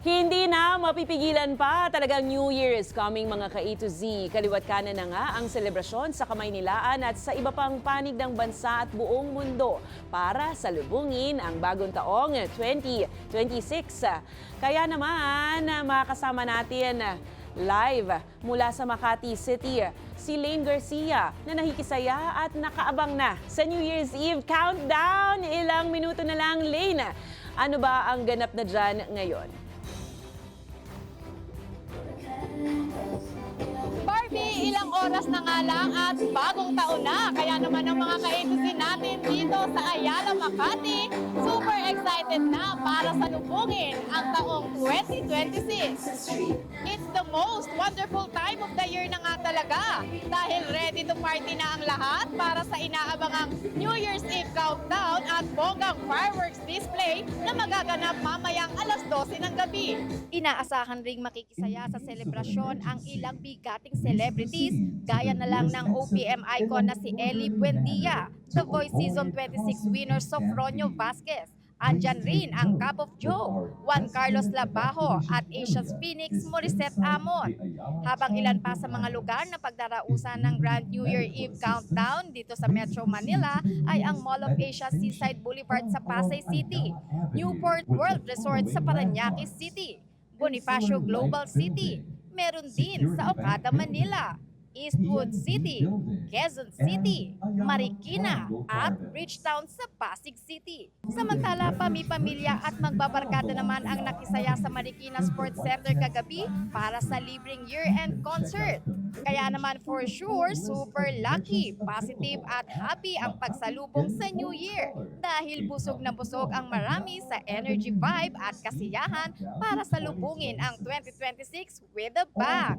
Hindi na mapipigilan pa. Talagang New Year is coming mga ka-A to Z. Kaliwat kanan na nga ang selebrasyon sa Kamaynilaan at sa iba pang panig ng bansa at buong mundo para salubungin ang bagong taong 2026. Kaya naman, makakasama natin live mula sa Makati City, si Lane Garcia na nakikisaya at nakaabang na sa New Year's Eve countdown. Ilang minuto na lang, Lane. Ano ba ang ganap na dyan ngayon? Barbie, ilang oras na nga lang at bagong taon na. Kaya naman ang mga ka-A-to-Z natin dito sa Ayala, Makati, super excited na para salubungin ang taong 2026. It's the most wonderful time of the year na nga talaga dahil ready to party na ang lahat para sa inaabangang New Year's Eve countdown at bonggang fireworks display na magaganap mamayang alas 12 ng gabi. Inaasahan ring makikisaya sa selebrasyon ang ilang bigating celebrities gaya na lang ng OPM icon na si Ellie Buendia, The Voice Season 26 winner Sofronio Vasquez. Andyan rin ang Cup of Joe, Juan Carlos Labajo at Asia's Phoenix Morissette Amon. Habang ilan pa sa mga lugar na pagdarausan ng Grand New Year Eve countdown dito sa Metro Manila ay ang Mall of Asia Seaside Boulevard sa Pasay City, Newport World Resort sa Parañaque City, Bonifacio Global City, meron din sa Okada, Manila, Eastwood City, Quezon City, Marikina at Bridgetown sa Pasig City. Samantala, pamilya at magbabarkada naman ang nakisaya sa Marikina Sports Center kagabi para sa libreng year-end concert. Kaya naman for sure, super lucky, positive at happy ang pagsalubong sa New Year dahil busog na busog ang marami sa energy vibe at kasiyahan para salubungin ang 2026 with a bang.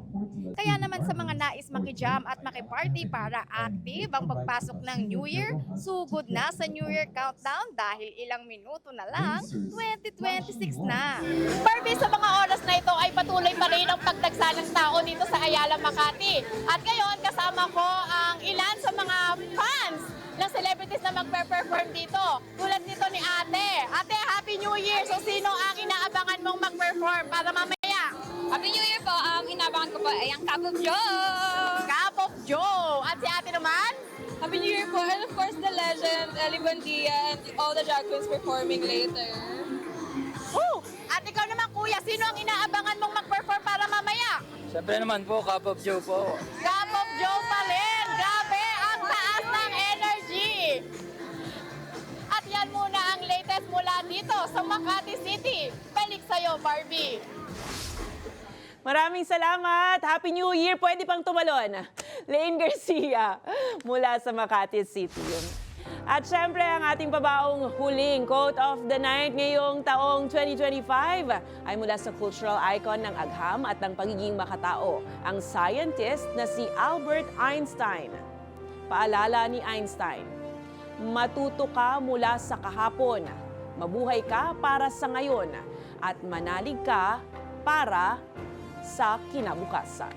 Kaya naman sa mga nais makijam at makiparty para active ang pagpasok ng New Year, sugod na sa New Year countdown dahil ilang minuto na lang, 2026 na. Barbie, sa mga oras na ito ay patuloy pa rin ang pagdagsa ng tao dito sa Ayala, Makati. At ngayon, kasama ko ang ilan sa mga fans ng celebrities na magpe-perform dito. Tulad nito ni Ate. Ate, Happy New Year! So, sino ang inaabangan mong mag-perform para mamaya? Happy New Year po! Ang inabangan ko po ay ang Cup of Joe! Cup of Joe! At si Ate naman? Happy New Year po! And of course, the legend, Ellie Buendia, and all the drag queens performing later. Woo! At ikaw naman, Kuya, sino ang inaabangan mong mag-perform para mamaya? Siyempre naman po, Cup of Joe po. Cup of Joe pa rin! Grabe! Ang taas ng energy! At yan muna ang latest mula dito sa Makati City. Balik sa'yo, Barbie! Maraming salamat. Happy New Year. Pwede pang tumalon. Lane Garcia mula sa Makati City. At syempre, ang ating pabaong huling quote of the night ngayong taong 2025 ay mula sa cultural icon ng agham at ng pagiging makatao, ang scientist na si Albert Einstein. Paalala ni Einstein, matuto ka mula sa kahapon, mabuhay ka para sa ngayon, at manalig ka para sa kinabukasan.